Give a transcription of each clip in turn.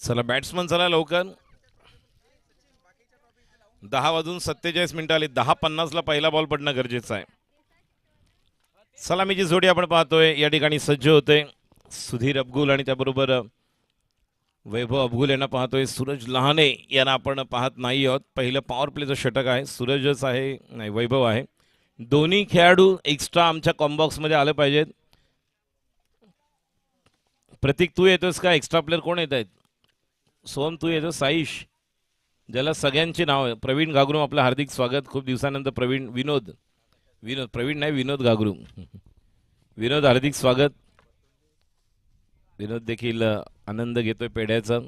चला बॅट्समन चला लवकर. 10:47 आले. 10:50 पहिला बॉल पडणं गरजेचं आहे. सलामीची जोडी आपण पाहतोय या ठिकाणी सज्ज होते. सुधीर अब्गुल आणि त्याबरोबर वैभव अब्गुल यांना पाहतोय. सूरज लहाने यांना आपण पाहत नाही आहोत. पहिलं पॉवर प्लेचं षटक आहे. सूरजच आहे, नाही वैभव आहे. दोन्ही खेळाडू एक्स्ट्रा आमच्या कॉम्बॉक्समध्ये आले पाहिजेत. प्रतीक तू येतोस का? एक्स्ट्रा प्लेअर कोण येत आहेत? सोम तू येतो. साईश, ज्याला सगळ्यांचे नाव आहे. प्रवीण घागरू आपलं हार्दिक स्वागत. खूप दिवसानंतर प्रवीण. विनोद प्रवीण नाही, विनोद घागरू. विनोद हार्दिक स्वागत. विनोद देखील आनंद घेतोय पेढ्याचा.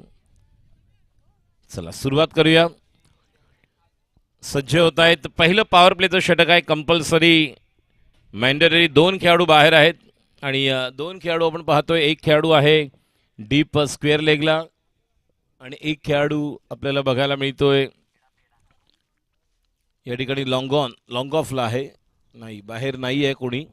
चला सुरुवात करूया. सज्ज होत आहेत. पहिलं पॉवर प्लेचं षटक आहे. Compulsory mandatory. 2 खेळाडू बाहेर आहेत आणि 2 खेळाडू आपण पाहतोय. एक खेळाडू आहे डीप स्क्वेअर लेगला आणि एक खेळाडू आपल्याला बघायला मिळतोय या ठिकाणी लॉंग ऑफला आहे. नाही, बाहेर नाही आहे कोणी.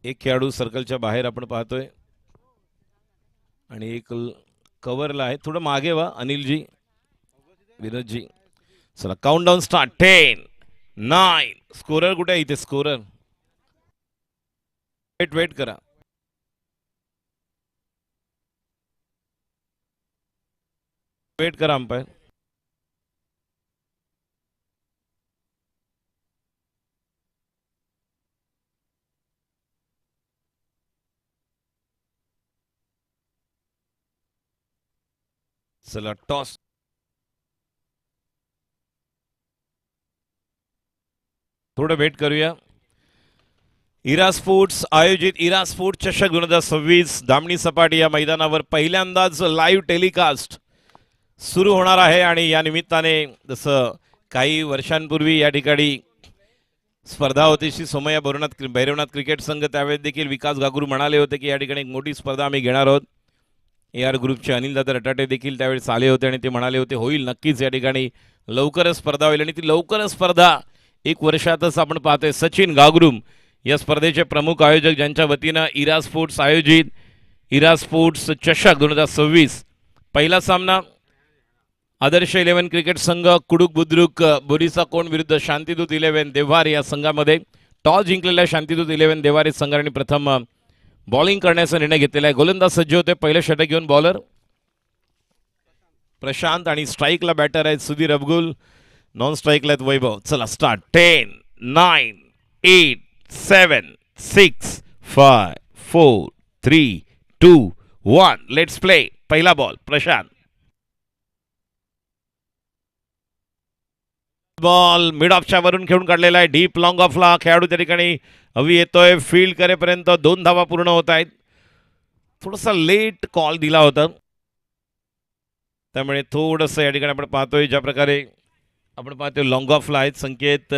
एक खेळाडू सर्कलच्या बाहेर आपण पाहतोय आणि एक कव्हरला आहे. थोडं मागे वा अनिलजी, विनोदजी. चला काउंटडाऊन स्टार्ट. 10, 9. स्कोरर कुठे आहे? इथे स्कोरर. वेट करा. वेट करा अंपायर. चला टॉस. थोडं वेट करूया. इरा स्पोर्ट्स आयोजित इरा स्पोर्ट्स चषक 2026 दामणी सपाटी या मैदानावर पहिल्यांदाच लाईव्ह टेलिकास्ट सुरू होणार आहे. आणि या निमित्ताने जसं काही वर्षांपूर्वी या ठिकाणी स्पर्धा होती श्री सोमय्या भैरवनाथ क्रिकेट संघ, त्यावेळेस देखील विकास घागरू म्हणाले होते की या ठिकाणी एक मोठी स्पर्धा आम्ही घेणार आहोत. AR ग्रुपचे अनिलदादा रटाटे देखील त्यावेळेस आले होते आणि ते म्हणाले होते होईल नक्कीच, या ठिकाणी लवकरच स्पर्धा होईल. आणि ती लवकरच स्पर्धा 1 वर्षातच आपण पाहतोय. सचिन गागरूम या स्पर्धेचे प्रमुख आयोजक, ज्यांच्या वतीनं इरा स्पोर्ट्स आयोजित इरा स्पोर्ट्स चषक 2026 पहिला सामना आदर्श 11 क्रिकेट संघ कुडुक बुद्रुक बोरिसा कोण विरुद्ध शांतिदूत 11 देवार या संघामध्ये. टॉस जिंकलेल्या शांतिदूत 11 देवार संघाने प्रथम बॉलिंग करण्याचा निर्णय घेतलेला आहे. गोलंदाज सज्ज होते. पहिलं षटक घेऊन बॉलर प्रशांत आणि स्ट्राईकला बॅटर आहेत सुधीर अब्गुल. नॉन स्ट्राईकला आहेत वैभव. चला स्टार्ट. 10, 9, 8, 7, 6, 5, 4, 3, 2, 1. Let's play. पहिला बॉल प्रशांत. बॉल मिड ऑफच्या वरून खेळून काढलेला आहे. डीप लॉंग ऑफला खेळाडू त्या ठिकाणी हवी येतोय. फील्ड करेपर्यंत 2 धावा पूर्ण होत आहेत. थोडासा लेट कॉल दिला होता, त्यामुळे थोडंसं या ठिकाणी आपण पाहतोय ज्या प्रकारे आपण पाहतोय लॉंग ऑफला आहेत संकेत.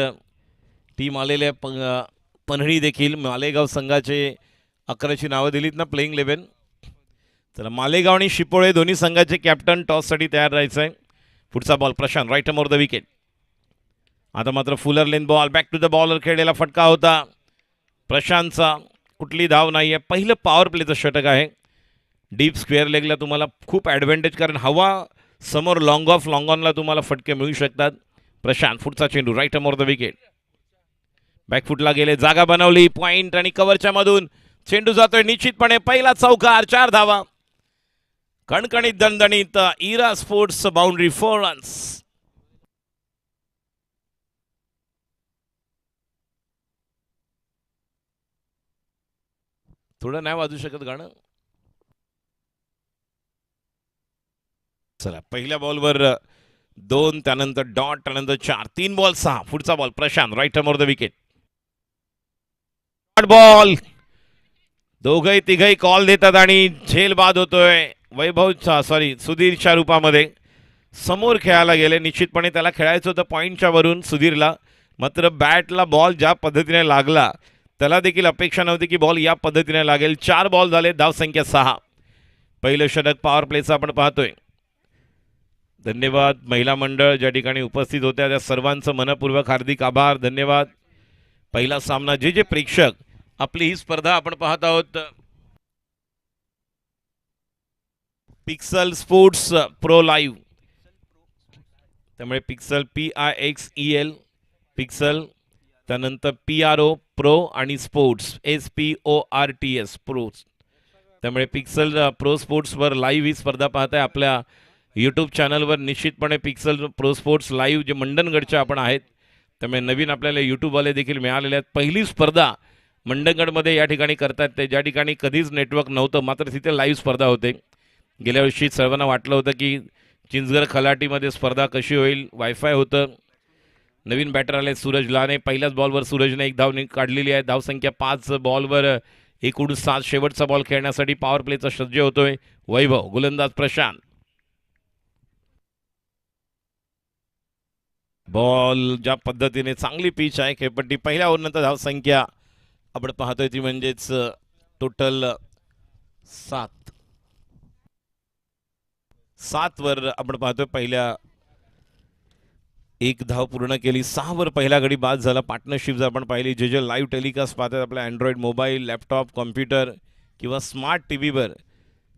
टीम आलेल्या पन्हळी देखील मालेगाव संघाचे 11ची नावं दिलीत ना प्लेइंग 11. तर मालेगाव आणि शिपोळे दोन्ही संघाचे कॅप्टन टॉससाठी तयार राहायचं आहे. पुढचा ball Prashant right more the wicket. आता मात्र fuller length ball back to the bowler खेळलेला फटका होता प्रशांतचा. कुठली धाव नाही आहे. पहिलं पॉवर प्लेचं षटक आहे. डीप स्क्वेअर लेगला तुम्हाला खूप ॲडव्हान्टेज, कारण हवा समोर लॉंग ऑनला तुम्हाला फटके मिळू शकतात. प्रशांत पुढचा चेंडू राईट मोर द विकेट. बॅकफुटला गेले, जागा बनवली, पॉइंट आणि कव्हरच्या मधून चेंडू जातोय निश्चितपणे. पहिला चौकार, 4 धावा. कणकणीत दणदणीत इरा स्पोर्ट्स बाउंड्री 4 रन्स. थोडं नाही वाजू शकत गाणं? चला पहिल्या बॉलवर 2, त्यानंतर डॉट, त्यानंतर 4, 3 बॉल 6. पुढचा ball Prashant right more the wicket. Ball दोघही तिघही कॉल देतात आणि झेल बाद होतोय. सुधीरच्या रूपामध्ये समोर खेळायला गेले. निश्चितपणे त्याला खेळायचं होतं पॉईंटच्या वरून सुधीरला, मात्र बॅटला बॉल ज्या पद्धतीने लागला त्याला देखील अपेक्षा नव्हती की बॉल या पद्धतीने लागेल. 4 बॉल झाले, धावसंख्या 6. पहिलं षटक पॉवर प्लेचं आपण पाहतोय. धन्यवाद. महिला मंडळ ज्या ठिकाणी उपस्थित होत्या त्या सर्वांचं मनपूर्वक हार्दिक आभार. धन्यवाद. पहिला सामना जे जे प्रेक्षक आपली ही स्पर्धा आपण पाहत आहोत पिक्सल स्पोर्ट्स प्रो लाईव्ह, त्यामुळे पिक्सल PIXEL पिक्सल, त्यानंतर PRO प्रो आणि स्पोर्ट्स SPORTS प्रो, त्यामुळे पिक्सल प्रो स्पोर्ट्सवर लाईव्ह ही स्पर्धा पाहताय. आपल्या यूट्यूब चॅनलवर निश्चितपणे पिक्सल प्रो स्पोर्ट्स लाईव्ह जे मंडणगडचे आपण आहेत, त्यामुळे नवीन आपल्याला यूट्यूबवाले देखील मिळालेले आहेत. पहिली स्पर्धा मंडणगडमध्ये या ठिकाणी करतात ते, ज्या ठिकाणी कधीच नेटवर्क नव्हतं मात्र तिथे लाईव्ह स्पर्धा होते. गेल्या वर्षी सर्वांना वाटलं होतं की चिंचगड खलाटीमध्ये स्पर्धा कशी होईल, वायफाय होतं. नवीन बॅटर आले सूरज लाने, पहिल्याच बॉलवर सूरजने एक धाव काढलेली आहे. धावसंख्या 5 बॉलवर एकूण 7. शेवटचा बॉल खेळण्यासाठी पॉवर प्लेचा सज्ज होतोय वैभव. गोलंदाज प्रशांत. बॉल ज्या पद्धतीने चांगली पिच आहे खेळपट्टी. पहिल्या ओव्हरनंतर धावसंख्या आपण पाहतोय ती म्हणजेच टोटल 7 वर आपण पाहतोय. पहिल्या एक धाव पूर्ण केली. 6 वर पहिला गडी बाद झाला. पार्टनरशिप जर आपण पाहिली, जे जे लाईव्ह टेलिकास्ट पाहतात आपल्या अँड्रॉइड मोबाईल, लॅपटॉप, कॉम्प्युटर किंवा स्मार्ट टी व्हीवर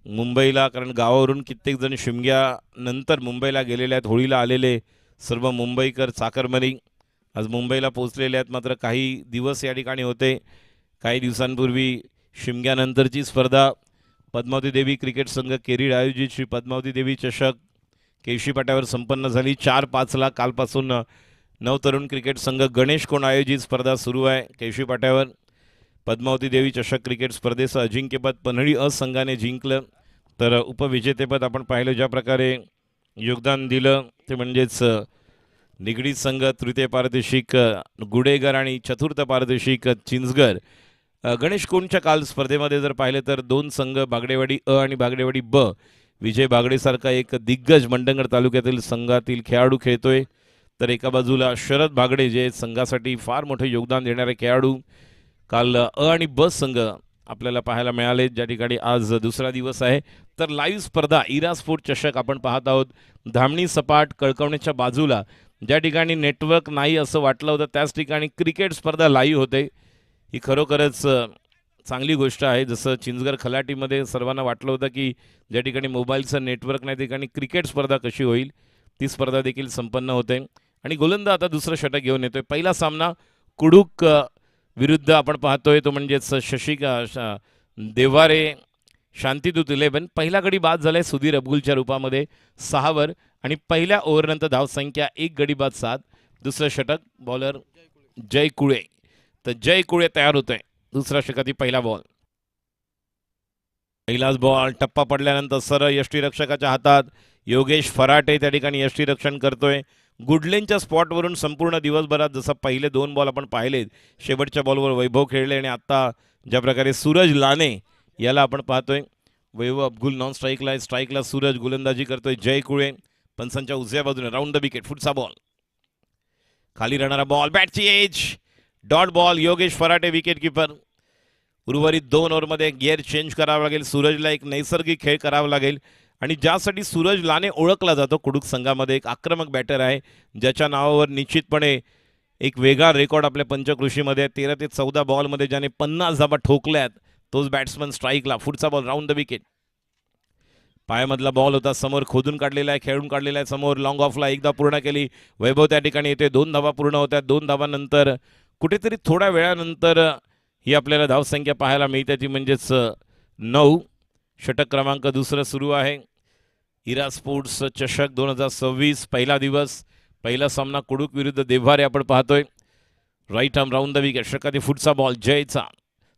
मुंबईला, कारण गावावरून कित्येक जण शिमग्यानंतर मुंबईला गेलेले आहेत. होळीला आलेले सर्व मुंबईकर चाकरमानी आज मुंबईला पोहोचलेले आहेत. मात्र काही दिवस या ठिकाणी होते. काही दिवसांपूर्वी शिमग्यानंतरची स्पर्धा पद्मावती देवी क्रिकेट संघ केरीड आयोजित श्री पद्मावती देवी चषक केशी पाट्यावर संपन्न झाली. 4-5 कालपासून नवतरुण क्रिकेट संघ गणेश कोण आयोजित स्पर्धा सुरू आहे केशी पाट्यावर. पद्मावती देवी चषक क्रिकेट स्पर्धेचं अजिंक्यपद पन्हाळी अ संघाने जिंकलं. तर उपविजेतेपद आपण पाहिलं ज्या प्रकारे योगदान दिलं ते म्हणजेच निगडीत संघ, तृतीय पारितोषिक गुडेगर आणि चतुर्थ पारितोषिक चिंचगड. गणेश कोणच्या काल स्पर्धेमध्ये जर पाहिले तर 2 संघ बागडेवाडी अ आणि बागडेवाडी ब, विजय बागडेसारखा एक दिग्गज मंडणगड तालुक्यातील संघातील खेळाडू खेळतोय. तर एका बाजूला शरद बागडे जे संघासाठी फार मोठे योगदान देणारे खेळाडू. काल अ आणि ब संघ आपल्याला पाहायला मिळाले, ज्या ठिकाणी आज दुसरा दिवस आहे. तर लाईव्ह स्पर्धा इरा स्पोर्ट चषक आपण पाहत आहोत. धामणी सपाट कळकवण्याच्या बाजूला ज्या ठिकाणी नेटवर्क नाही असं वाटलं होतं त्याच ठिकाणी क्रिकेट स्पर्धा लाईव्ह होते. ही खरोखरच चांगली गोष्ट आहे. जसं चिंचगड खलाटीमध्ये सर्वांना वाटलं होतं की ज्या ठिकाणी मोबाईलचं नेटवर्क नाही त्या ठिकाणी क्रिकेट स्पर्धा कशी होईल, ती स्पर्धा देखील संपन्न होते. आणि गोलंदाज आता दुसरं षटक घेऊन येतोय. पहिला सामना कुडूक विरुद्ध आपण पाहतोय तो म्हणजेच शशिका देवारे शांतिदूत 11. पहिला गडी बाद झालाय सुधीर अब्गुलच्या रूपामध्ये 6 वर आणि पहिल्या ओव्हरनंतर धावसंख्या 1 गडी बाद 7. दुसरं षटक बॉलर जय कुळे. तर जय कुळे तयार होतोय. दुसरा षटकातील पहिला बॉल. पहिलाच बॉल टप्पा पडल्यानंतर सरळ यष्टीरक्षकाच्या हातात. योगेश फराटे त्या ठिकाणी यष्टीरक्षण करतोय. गुडलेनच्या स्पॉटवरून संपूर्ण दिवसभरात जसं पहिले 2 बॉल आपण पाहिलेत, शेवटच्या बॉलवर वैभव खेळले आणि आता ज्या प्रकारे सूरज लाने याला आपण पाहतोय. वैभव अब्गुल नॉन स्ट्राईकला आहे, स्ट्राईकला सूरज गोलंदाजी करतोय. जय कुळे पंचांच्या उजव्या बाजूने राऊंड द विकेट. पुढचा बॉल खाली राहणारा बॉल, बॅटची edge, dot ball. Yogesh Farate wicket keeper. उर्वरित 2 ओव्हरमध्ये गिअर चेंज करावा लागेल. सूरजला एक नैसर्गिक खेळ करावा लागेल आणि ज्यासाठी सूरज लाने ओळखला जातो कुडूक संघामध्ये. एक आक्रमक बॅटर आहे ज्याच्या नावावर निश्चितपणे एक वेगळा रेकॉर्ड आपल्या पंचकृषीमध्ये. 13 ते 14 बॉलमध्ये ज्याने 50 धाबा ठोकल्यात तोच बॅट्समन स्ट्राईकला. पुढचा बॉल राऊंड द विकेट. पायामधला बॉल होता, समोर खोदून काढलेला आहे, खेळून काढलेला आहे. समोर लॉंग ऑफला एकदा पूर्ण केली. वैभव त्या ठिकाणी येते. 2 धावा पूर्ण होत्या. 2 धावांनंतर कुठेतरी थोड्या वेळानंतर ही आपल्याला धावसंख्या पाहायला मिळते ती म्हणजेच 9. षटक क्रमांक दुसरं सुरू आहे. इरा स्पोर्ट्स चषक 2026 पहिला दिवस. पहिला सामना कुडूक विरुद्ध देव्हारे आपण पाहतोय. Right arm round the wicket. षटकातील पुढचा बॉल जयचा.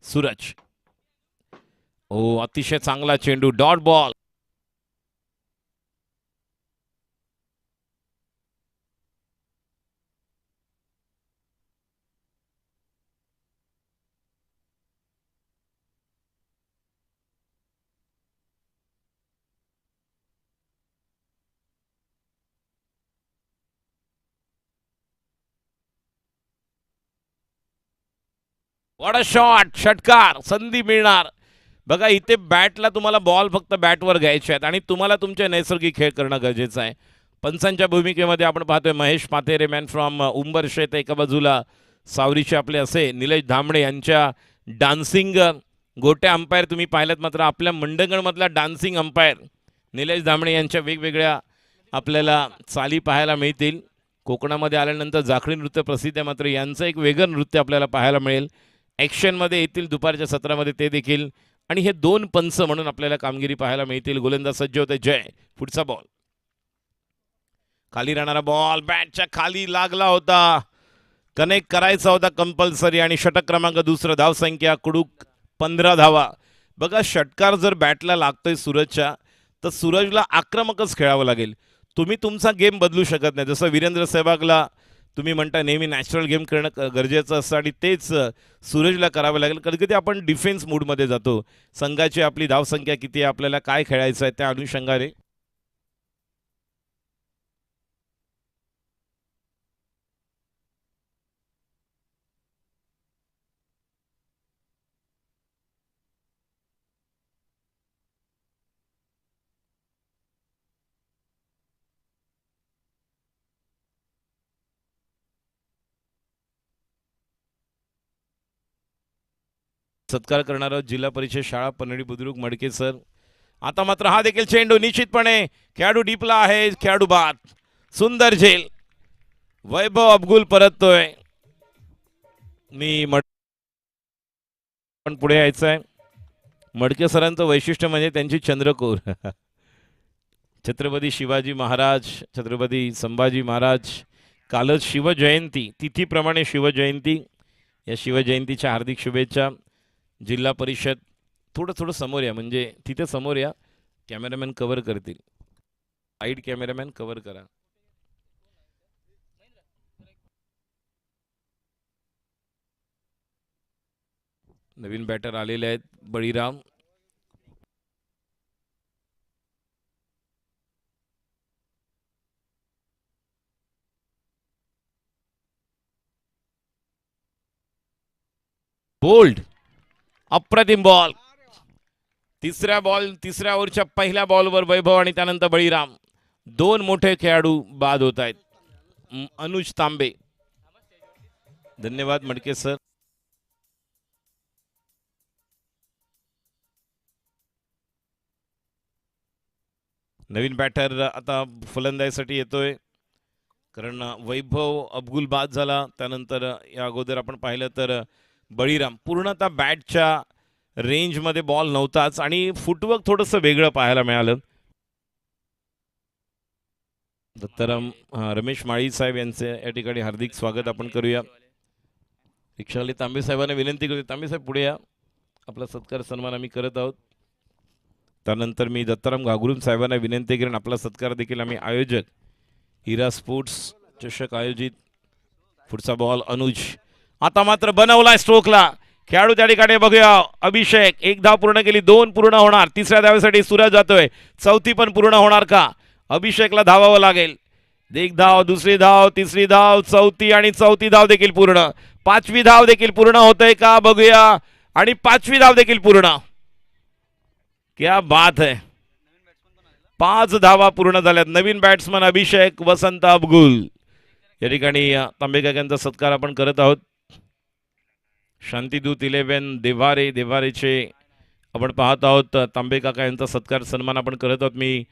सूरज, ओ अतिशय चांगला चेंडू, dot ball. What a shot, षटकार, संधी मिळणार. बघा इथे बॅटला तुम्हाला बॉल फक्त बॅटवर घ्यायचे आहेत आणि तुम्हाला तुमचे नैसर्गिक खेळ करणं गरजेचं आहे. पंचांच्या भूमिकेमध्ये आपण पाहतोय महेश पाथेरे मॅन फ्रॉम उंबरशेत एका बाजूला सावरीचे आपले असे निलेश धामणे यांच्या डान्सिंग गोट्या अंपायर तुम्ही पाहिल्यात. मात्र आपल्या मंडणगडमधला डान्सिंग अंपायर निलेश धामणे यांच्या वेगवेगळ्या आपल्याला चाली पाहायला मिळतील. कोकणामध्ये आल्यानंतर जाखडी नृत्य प्रसिद्ध आहे, मात्र यांचं एक वेगळं नृत्य आपल्याला पाहायला मिळेल. ॲक्शनमध्ये येतील दुपारच्या सत्रामध्ये ते देखील. आणि हे 2 पंच म्हणून आपल्याला कामगिरी पाहायला मिळतील. गोलंदाज सज्ज होते जय. पुढचा बॉल खाली राहणारा बॉल बॅटच्या खाली लागला होता, कनेक्ट करायचा होता कंपल्सरी. आणि षटक क्रमांक दुसरं, धावसंख्या कुडूक 15 धावा. बघा षटकार जर बॅटला लागतोय सूरजच्या तर सूरजला आक्रमकच खेळावं लागेल. तुम्ही तुमचा गेम बदलू शकत नाही. जसं वीरेंद्र सहवागला तुम्ही म्हणता नेहमी नॅचरल गेम करणं गरजेचं असतं आणि तेच सूरजला करावं लागेल. कधी कधी आपण डिफेन्स मूडमध्ये जातो. संघाची आपली धावसंख्या किती आहे, आपल्याला काय खेळायचं आहे त्या अनुषंगाने. सत्कार करणारा जिल्हा परिषद शाळा पन्हाळी बुद्रुक मडके सर. आता मात्र हा देखील चेंडू निश्चितपणे खेळाडू डीपला आहे, खेळाडू बाद. सुंदर झेल. वैभव अब्गुल परततोय. पण पुढे यायचं आहे. मडके सरांचं वैशिष्ट्य म्हणजे त्यांची चंद्रकोर. छत्रपती शिवाजी महाराज, छत्रपती संभाजी महाराज, कालच शिवजयंती, तिथीप्रमाणे शिवजयंती. या शिवजयंतीच्या हार्दिक शुभेच्छा. जिल्हा परिषद थोडं समोर या, म्हणजे तिथे समोर या, कॅमेरामॅन कव्हर करतील. साईड कॅमेरामॅन कव्हर करा. नवीन बॅटर आलेले आहेत बळीराम. बोल्ड अप्रतिम बॉल. तिसऱ्या ओव्हरच्या पहिल्या बॉलवर वैभव आणि त्यानंतर बळीराम. 2 मोठे खेळाडू बाद होत आहेत. अनुज तांबे. धन्यवाद मडके सर. नवीन बॅटर आता फलंदाजीसाठी येतोय, कारण वैभव अब्गुल बाद झाला. त्यानंतर या अगोदर आपण पाहिलं तर बळीराम पूर्णतः बॅटच्या रेंजमध्ये बॉल नव्हताच आणि फुटवर्क थोडंसं वेगळं पाहायला मिळालं. दत्ताराम रमेश माळी साहेब यांचे या ठिकाणी हार्दिक स्वागत आपण करूया. रिक्षावाले तांबे साहेबांना विनंती करूया, तांबे साहेब पुढे या, आपला सत्कार सन्मान आम्ही करत आहोत. त्यानंतर मी दत्ताराम घागरून साहेबांना विनंती करेन, आपला सत्कार देखील आम्ही आयोजक हिरा स्पोर्ट्स चषक आयोजित. पुढचा बॉल अनुज. आता मात्र बनवलाय स्ट्रोकला खेळाडू त्या ठिकाणी बघूया. अभिषेक 1 धाव पूर्ण केली, 2 पूर्ण होणार. तिसऱ्या धावेसाठी सूरज जातोय, 4थी पण पूर्ण होणार का? अभिषेकला धावावं लागेल. 1 धाव, 2री धाव, 3री धाव, 4थी आणि 4थी धाव देखील पूर्ण. 5वी धाव देखील पूर्ण होतंय का बघूया. आणि 5वी धाव देखील पूर्ण. क्या बात है. 5 धावा पूर्ण झाल्यात. नवीन बॅट्समन अभिषेक वसंत अब्गुल. या ठिकाणी तांबेकाकांचा सत्कार आपण करत आहोत. शांतीदूत 11 देवारेचे आपण पाहत आहोत. तांबेकाका यांचा सत्कार सन्मान आपण करत आहोत. मी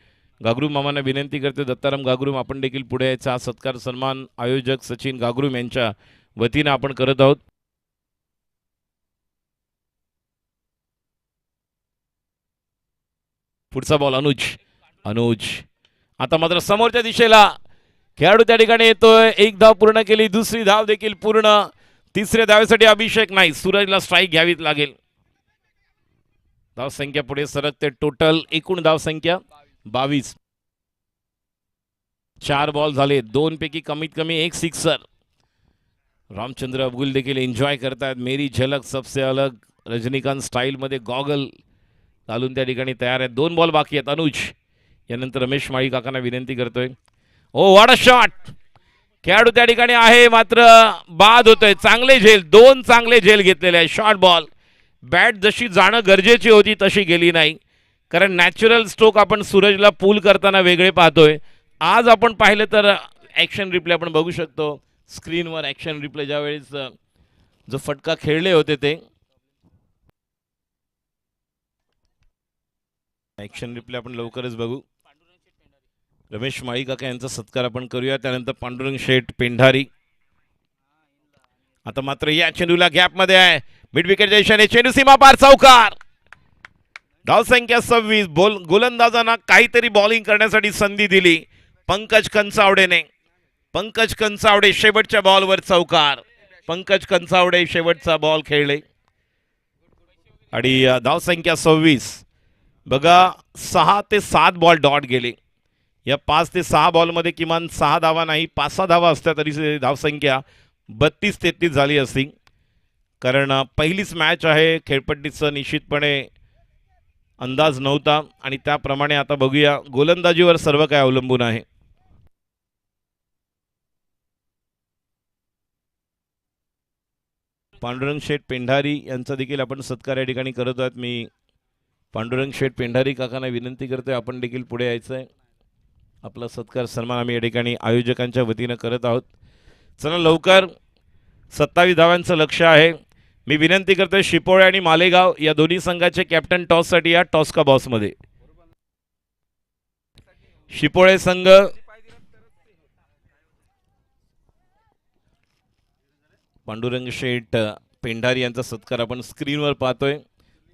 गागरूम मामांना विनंती करते, दत्ताराम गागरूम आपण देखील पुढे यायचा. सत्कार सन्मान आयोजक सचिन गागरूम यांच्या वतीने आपण करत आहोत. पुढचा बॉल अनुज. आता मात्र समोरच्या दिशेला खेळाडू त्या ठिकाणी येतोय. 1 धाव पूर्ण केली, 2री धाव देखील पूर्ण. 3ऱ्या धावेसाठी अभिषेक नाही, सूरजला स्ट्राईक घ्यावीच लागेल. धावसंख्या पुढे सरकते. टोटल एकूण धावसंख्या 22. 4 बॉल झाले, 2 पैकी कमीत कमी 1 सिक्सर. रामचंद्र अब्गुल देखील एन्जॉय करतायत. मेरी झलक सबसे अलग रजनीकांत स्टाईल मध्ये गॉगल घालून त्या ठिकाणी तयार आहे. 2 बॉल बाकी आहेत. अनुज यानंतर रमेश माळी काकांना विनंती करतोय. ओ व्हॉट अ शॉट. खेळाडू त्या ठिकाणी आहे, मात्र बाद होतोय. चांगले झेल, 2 चांगले झेल घेतलेले आहे. Short ball. बॅट जशी जाणं गरजेची होती तशी गेली नाही, कारण नॅचरल स्ट्रोक आपण सूरजला पूल करताना वेगळे पाहतोय. आज आपण पाहिलं तर ॲक्शन रिप्ले आपण बघू शकतो स्क्रीनवर. ॲक्शन रिप्ले ज्यावेळेस जो फटका खेळले होते ते ॲक्शन रिप्ले आपण लवकरच बघू. रमेश माळी काका यांचा सत्कार आपण करूया. त्यानंतर पांडुरंग शेठ पेंढारी. आता मात्र या चेंडूला गॅपमध्ये आहे. मिड विकेटच्या दिशेने चेंडू सीमा पार चौकार. धावसंख्या 26. गोलंदाजांना काहीतरी बॉलिंग करण्यासाठी संधी दिली पंकज कंचावडेने. पंकज कंचावडे शेवटच्या बॉलवर चौकार. पंकज कंचावडे शेवटचा बॉल खेळले आणि धावसंख्या 26. बघा 6 ते 7 बॉल डॉट गेले. या 5 ते 6 बॉलमध्ये किमान 6 धावा नाही 5-6 धावा असत्या तरी धावसंख्या 32-33 झाली असती. कारण पहिलीच मॅच आहे. खेळपट्टीचं निश्चितपणे अंदाज नव्हता आणि त्याप्रमाणे आता बघूया गोलंदाजीवर सर्व काय अवलंबून आहे. पांडुरंग शेठ पेंढारी यांचा देखील आपण सत्कार या ठिकाणी करत आहोत. मी पांडुरंग शेठ पेंढारी काकांना विनंती करतोय आपण देखील पुढे यायचं आहे. आपला सत्कार सन्मान आम्ही या ठिकाणी आयोजकांच्या वतीनं करत आहोत. चला लवकर 27 धावांचं लक्ष आहे. मी विनंती करतोय शिपोळे आणि मालेगाव या दोन्ही संघाचे कॅप्टन टॉससाठी या टॉस का बॉसमध्ये. शिपोळे संघ पांडुरंग शेठ पेंढारी यांचा सत्कार आपण स्क्रीनवर पाहतोय.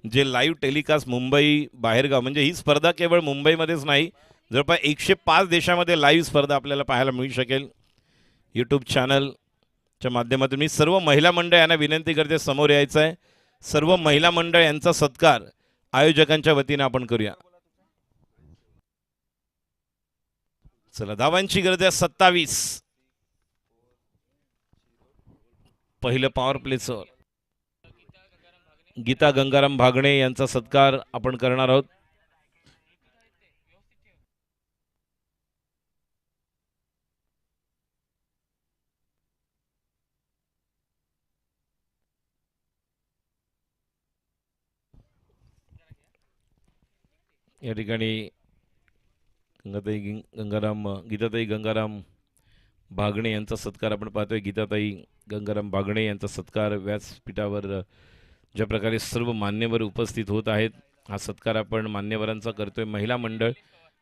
जे लाईव्ह टेलिकास्ट मुंबई बाहेरगाव म्हणजे ही स्पर्धा केवळ मुंबईमध्येच नाही जवळपास 105 देशामध्ये लाईव्ह स्पर्धा आपल्याला पाहायला मिळू शकेल यूट्यूब चॅनलच्या माध्यमातून. मी सर्व महिला मंडळ यांना विनंती करते समोर यायचं आहे. सर्व महिला मंडळ यांचा सत्कार आयोजकांच्या वतीने आपण करूया. चला धावांची गरज आहे 27. पहिलं पॉवर प्लेचं गीता गंगाराम भागणे यांचा सत्कार आपण करणार आहोत. या ठिकाणी गीताताई गंगाराम भागणे यांचा सत्कार आपण पाहतोय. गीताताई गंगाराम भागणे यांचा सत्कार व्यासपीठावर ज्या प्रकारे सर्व मान्यवर उपस्थित होत आहेत हा सत्कार आपण मान्यवरांचा करतोय. महिला मंडळ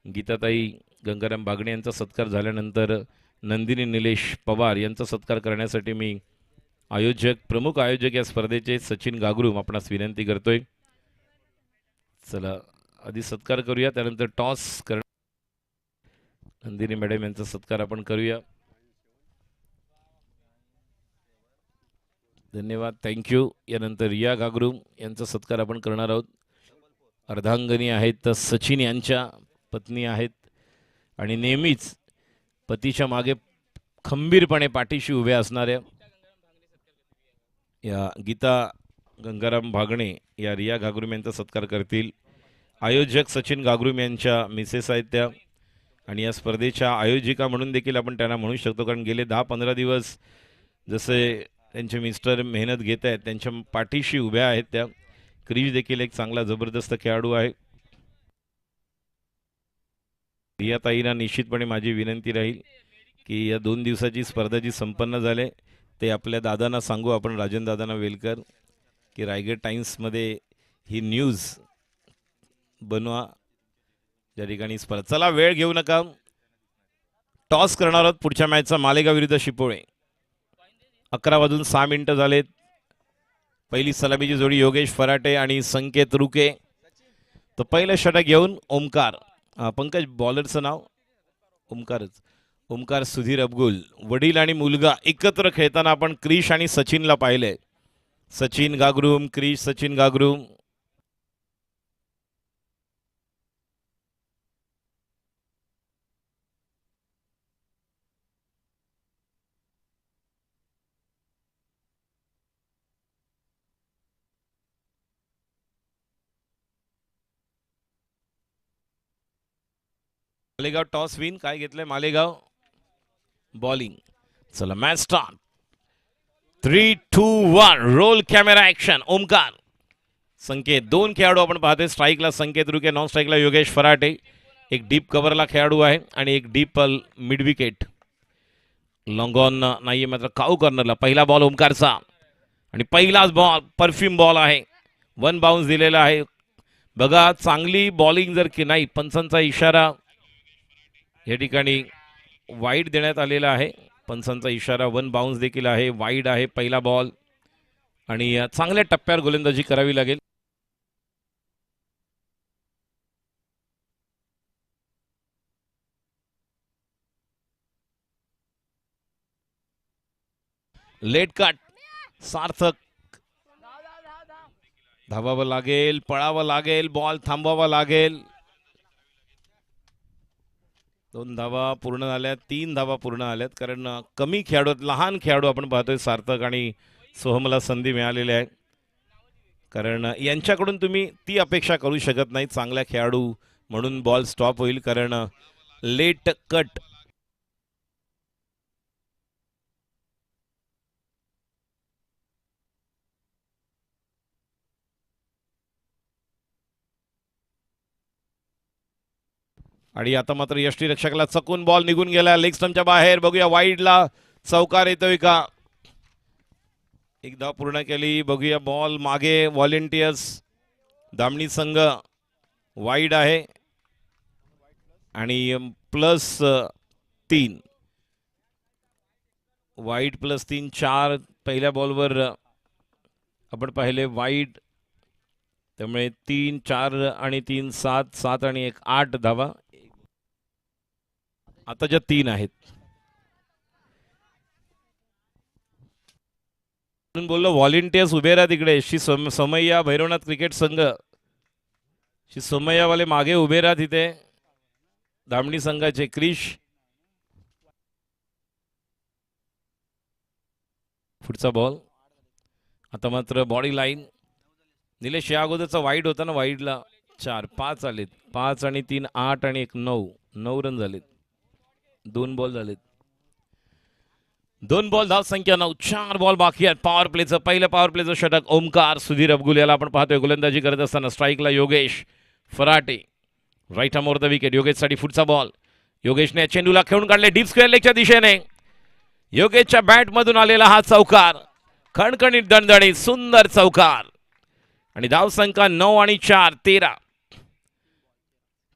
गीताताई गंगाराम भागणे यांचा सत्कार झाल्यानंतर नंदिनी निलेश पवार यांचा सत्कार करण्यासाठी मी प्रमुख आयोजक या स्पर्धेचे सचिन गागरू आपणास विनंती करतोय. चला आधी सत्कार करूया त्यानंतर टॉस नंदिनी मॅडम यांचा सत्कार आपण करूया. धन्यवाद थँक्यू. यानंतर रिया गागरू यांचा सत्कार आपण करणार आहोत. अर्धांगनी आहेत सचिन यांच्या पत्नी आहेत आणि नेहमीच पतीच्या मागे खंबीरपणे पाठीशी उभ्या असणाऱ्या या गीता गंगाराम भागणे या रिया गागरूम यांचा सत्कार करतील. आयोजक सचिन गागरूम यांच्या मिसेस आहेत त्या आणि या स्पर्धेच्या आयोजिका म्हणून देखील आपण त्यांना म्हणू शकतो. कारण गेले 10-15 दिवस जसे त्यांचे मिस्टर मेहनत घेत आहेत त्यांच्या पाठीशी उभ्या आहेत त्या. क्रिश देखील एक चांगला जबरदस्त खेळाडू आहे. रियाताईंना निश्चितपणे माझी विनंती राहील की या 2 दिवसाची स्पर्धा जी संपन्न झाले ते आपल्या दादांना सांगू आपण राजन दादांना वेलकर की रायगड टाइम्समध्ये ही न्यूज बनवा ज्या ठिकाणी स्पर्धा. चला वेळ घेऊ नका. टॉस करणार आहोत पुढच्या मॅचचा मालेगाव विरुद्ध शिपोळे. 11:06 झालेत. पहिली सलामीची जोडी योगेश फराटे आणि संकेत रुके. तर पहिलं षटक घेऊन ओमकार पंकज बॉलरचं नाव ओमकार सुधीर अबगुल. वडील आणि मुलगा एकत्र खेळताना आपण क्रिश आणि सचिनला पाहिले. सचिन गागरूम क्रिश सचिन गागरूम. Malegaon toss win. काय घेतलंय मालेगाव बॉलिंग. चला match start. 3, 2, 1 roll camera action. Omkar Sanket 2 खेळाडू आपण पाहतोय. स्ट्राईकला संकेत रुके नॉन स्ट्राईकला योगेश फराटे. एक डीप कव्हरला खेळाडू आहे आणि एक deep mid wicket. Long on नाहीये मात्र काऊ कॉर्नरला. पहिला बॉल ओमकारचा आणि पहिलाच बॉल परफ्यूम बॉल आहे. 1 बाउन्स दिलेला आहे. बघा चांगली बॉलिंग जर की नाही, पंचांचा इशारा या ठिकाणी वाईड देण्यात आलेला आहे. पंचांचा इशारा 1 बाउन्स देखील आहे. वाईड आहे पहिला बॉल आणि चांगल्या टप्प्यावर गोलंदाजी करावी लागेल. Late cut. सार्थक धावावं लागेल, पळावं लागेल, बॉल थांबवावा लागेल. 2 धावा पूर्ण झाल्यात, 3 धावा पूर्ण आल्यात. कारण कमी खेळाडू, लहान खेळाडू आपण पाहतोय. सार्थक आणि सोहमला संधी मिळालेली आहे. कारण यांच्याकडून तुम्ही ती अपेक्षा करू शकत नाही चांगल्या खेळाडू म्हणून बॉल स्टॉप होईल. कारण लेट कट. आणि आता मात्र यष्टीरक्षकाला चकून बॉल निघून गेला लेग स्टंपच्या बाहेर. बघूया वाईडला चौकार येतोय का. एक धाव पूर्ण केली. बघूया बॉल मागे. व्हॉलेंटियर्स दामणी संघ वाईड आहे आणि +3 वाईड +3 4 पहिल्या बॉलवर आपण पाहिले वाईड. त्यामुळे 3 4 आणि 3 7 7 आणि 1 8 धावा आता ज्या 3 आहेत. म्हणून बोललो व्हॉलेंटियर्स उभे राहा तिकडे. श्री सोमय्या भैरवनाथ क्रिकेट संघ, श्री सोमय्यावाले मागे उभे राहा तिथे. दामणी संघाचे क्रिश. पुढचा बॉल आता मात्र बॉडी लाईन. निलेश या अगोदरचा वाईड होता ना, वाईडला 4 5 आलेत. 5 आणि 3 8 आणि 1 9 रन झालेत. 2 बॉल झालेत. 2 बॉल धाव संख्या 9. 4 बॉल बाकी आहेत. पॉवर प्लेचं पहिलं पॉवर प्लेचं षटक ओमकार. सुधीर अबगुल याला आपण पाहतोय गोलंदाजी करत असताना. स्ट्राईकला Yogesh Farate. Right arm over the wicket. योगेशसाठी पुढचा बॉल. योगेशने चेंडूला खेळून काढले डीप स्क्वेअर लेगच्या दिशेने. योगेशच्या बॅटमधून आलेला हा चौकार. खणखणीत दणदणीत सुंदर चौकार आणि धाव संख्या 9 आणि 4 13.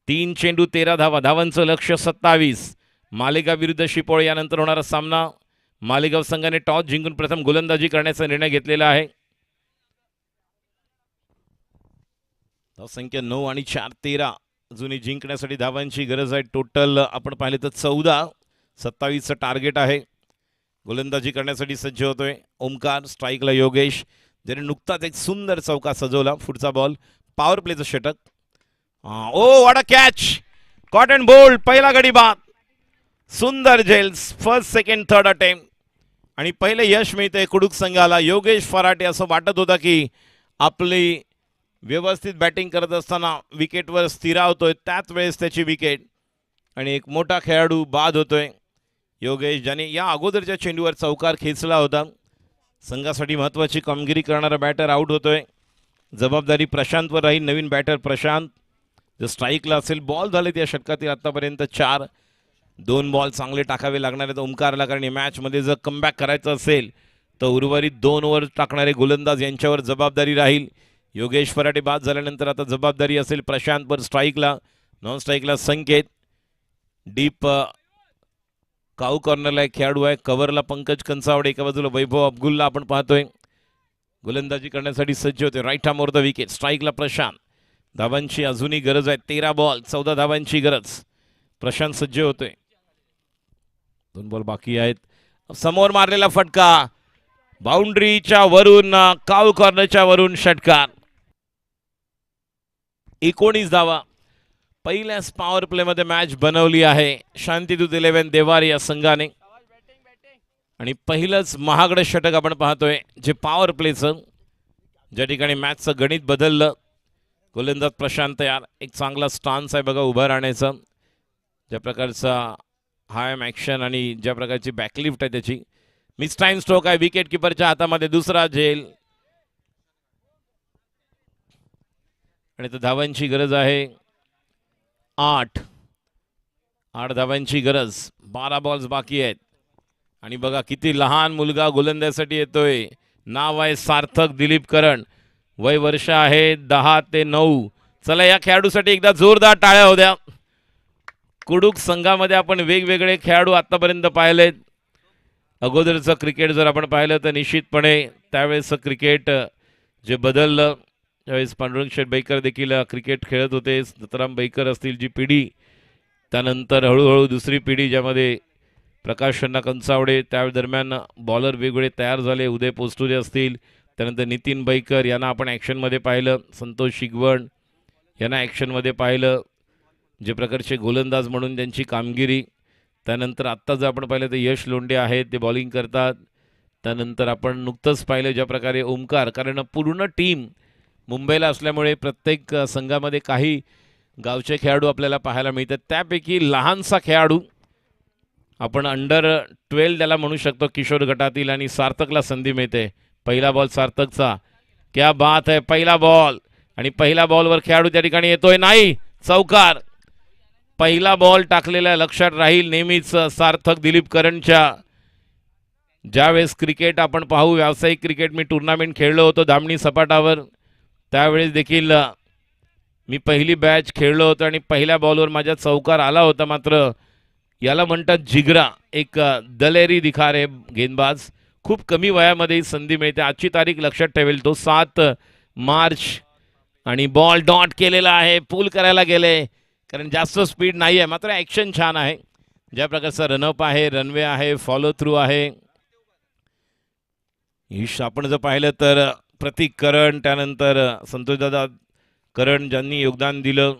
3 चेंडू 13 धावा. धावांचं लक्ष 27. मालेगाव विरुद्ध शिपोळे यानंतर होणारा सामना. मालेगाव संघाने टॉस जिंकून प्रथम गोलंदाजी करण्याचा निर्णय घेतलेला आहे. धावसंख्या 9 आणि 4 13. अजूनही जिंकण्यासाठी धावांची गरज आहे. टोटल आपण पाहिले तर 14. 27चं टार्गेट आहे. गोलंदाजी करण्यासाठी सज्ज होतोय ओमकार. स्ट्राईकला योगेश ज्याने नुकताच एक सुंदर चौका सजवला. पुढचा बॉल पॉवर प्लेचं षटक. Oh what a catch. Caught and bowled. पहिला गडी बाद. सुंदर झेल्स. फर्स्ट सेकंड थर्ड अटेम्प्ट आणि पहिले यश मिळते कुडूक संघाला. योगेश फराटे असं वाटत होता की आपली व्यवस्थित बॅटिंग करत असताना विकेटवर स्थिरावतोय. त्याच वेळेस त्याची विकेट आणि एक मोठा खेळाडू बाद होतोय. योगेश ज्याने या अगोदरच्या चेंडूवर चौकार खेचला होता. संघासाठी महत्त्वाची कामगिरी करणारा बॅटर आऊट होतोय. जबाबदारी प्रशांतवर राहील. नवीन बॅटर प्रशांत जर स्ट्राईकला असेल. बॉल झालेत या षटकातील आतापर्यंत 4. 2 बॉल चांगले टाकावे लागणार आहेत ओमकारला. कारण या मॅचमध्ये जर कमबॅक करायचं असेल तर उर्वरित 2 ओव्हर टाकणारे गोलंदाज यांच्यावर जबाबदारी राहील. योगेश फराटे बाद झाल्यानंतर आता जबाबदारी असेल प्रशांतवर. स्ट्राईकला नॉन स्ट्राईकला संकेत. डीप काऊ कॉर्नरला एक खेळाडू आहे. कव्हरला पंकज कंसावडे. एका बाजूला वैभव अब्दुल्ला आपण पाहतोय गोलंदाजी करण्यासाठी सज्ज होते. Right arm over the wicket. स्ट्राईकला प्रशांत. धावांची अजूनही गरज आहे. 13 बॉल 14 धावांची गरज. प्रशांत सज्ज होतोय. 2 बॉल बाकी आहेत. समोर मारलेला फटका बाउंड्रीच्या वरून. काऊ कॉर्नरच्या वरून षटकार. 19 धावा. पहिल्याच पॉवर प्लेमध्ये मॅच बनवली आहे शांतिदूत 11 देवार या संघाने. आणि पहिलंच महागडं षटक आपण पाहतोय जे पॉवर प्लेचं, ज्या ठिकाणी मॅचचं गणित बदललं. गोलंदाज प्रशांत तयार. एक चांगला स्टान्स आहे बघा उभं राहण्याचा. ज्या प्रकारचा हाय ॲक्शन आणि ज्या प्रकारची बॅकलिफ्ट आहे त्याची. मिस टाइम स्ट्रोक आहे. विकेट किपरच्या हातामध्ये दुसरा झेल आणि तर धावांची गरज आहे 8. 8 धावांची गरज, 12 बॉल्स बाकी आहेत. आणि बघा किती लहान मुलगा गोलंदाजीसाठी येतोय. नाव आहे सार्थक दिलीप करण, वय वर्ष आहे 10 ते 9. चला या खेळाडूसाठी एकदा जोरदार टाळ्या होऊ द्या. कुडूक संघामध्ये आपण वेगवेगळे खेळाडू आतापर्यंत पाहिलेत. अगोदरचं क्रिकेट जर आपण पाहिलं तर निश्चितपणे त्यावेळेसचं क्रिकेट जे बदललं, त्यावेळेस पांडुरंग शेठ बैकर देखील क्रिकेट खेळत होते. दत्तराम बैकर असतील जी पिढी, त्यानंतर हळूहळू दुसरी पिढी ज्यामध्ये प्रकाश अण्णा कंचावडे, त्या दरम्यान बॉलर वेगवेगळे तयार झाले. उदय पोस्तुरे असतील, त्यानंतर नितीन बैकर यांना आपण ॲक्शनमध्ये पाहिलं. संतोष शिगवण यांना ॲक्शनमध्ये पाहिलं, जे प्रकारचे गोलंदाज म्हणून त्यांची कामगिरी. त्यानंतर आत्ता जर आपण पाहिलं तर यश लोंढे आहेत, ते बॉलिंग करतात. त्यानंतर आपण नुकतंच पाहिलं ज्या प्रकारे ओमकार, कारण पूर्ण टीम मुंबईला असल्यामुळे प्रत्येक संघामध्ये काही गावचे खेळाडू आपल्याला पाहायला मिळतात. त्यापैकी लहानसा खेळाडू आपण अंडर 12 त्याला म्हणू शकतो किशोर गटातील, आणि सार्थकला संधी मिळते. पहिला बॉल सार्थकचा, क्या बात आहे, पहिला बॉल. आणि पहिल्या बॉलवर खेळाडू त्या ठिकाणी येतोय, नाही, चौकार. पहिला बॉल टाकलेला लक्षात राहील नेहमीच सार्थक दिलीप करणच्या. ज्यावेळेस क्रिकेट आपण पाहू, व्यावसायिक क्रिकेट मी टुर्नामेंट खेळलो होतो धामणी सपाटावर, त्यावेळेस देखील मी पहिली बॅच खेळलो होतो आणि पहिल्या बॉलवर माझ्या चौकार आला होता. मात्र याला म्हणतात जिगरा, एक दलेरी दिखा रे गेंदबाज. खूप कमी वयामध्ये ही संधी मिळते. आजची तारीख लक्षात ठेवेल तो 7 मार्च. आणि बॉल डॉट केलेला आहे, पूल करायला गेले, कारण जास्त स्पीड नाही आहे, मात्र ॲक्शन छान आहे. ज्या प्रकारचा रनअप आहे, रनवे आहे, फॉलो थ्रू आहे. आपण जर पाहिलं तर प्रतीक करण, त्यानंतर संतोषदादा करण ज्यांनी योगदान दिलं.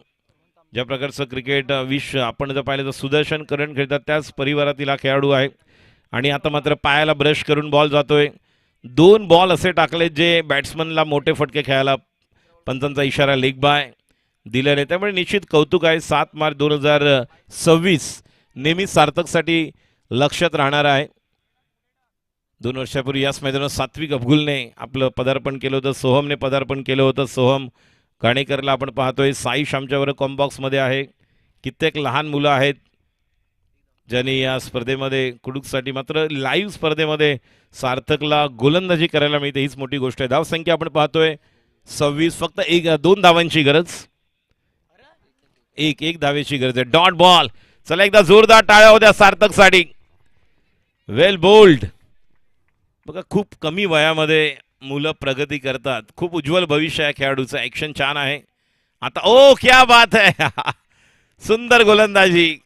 ज्या प्रकारचं क्रिकेट विश्व आपण जर पाहिलं तर सुदर्शन करण खेळतात, त्याच परिवारातील हा खेळाडू आहे. आणि आता मात्र पायाला ब्रश करून बॉल जातोय. 2 बॉल असे टाकले जे बॅट्समनला मोठे फटके खेळायला पंचांचा इशारा लेग बाय दिल्याने, त्यामुळे निश्चित कौतुक आहे. 7 मार्च 2026 नेहमी सार्थकसाठी लक्षात राहणार आहे. 2 वर्षापूर्वी याच मैदानात सात्विक अफगुलने आपलं पदार्पण केलं होतं, सोहमने पदार्पण केलं होतं. सोहम घाणेकरला आपण पाहतोय. साई आमच्यावर कॉम्बॉक्समध्ये आहे. कित्येक लहान मुलं आहेत ज्यांनी या स्पर्धेमध्ये कुडूकसाठी, मात्र लाईव्ह स्पर्धेमध्ये सार्थकला गोलंदाजी करायला मिळते, हीच मोठी गोष्ट आहे. धावसंख्या आपण पाहतोय 26, फक्त 2 धावांची गरज, एक धावेची गरज आहे. Dot ball. चला एकदा जोरदार टाळ्या होत्या सार्थकसाठी. वेल बोल्ड. बघा खूप कमी वयामध्ये मुलं प्रगती करतात. खूप उज्ज्वल भविष्य आहे खेळाडूचं. ॲक्शन छान आहे. आता ओ क्या बात है सुंदर गोलंदाजी.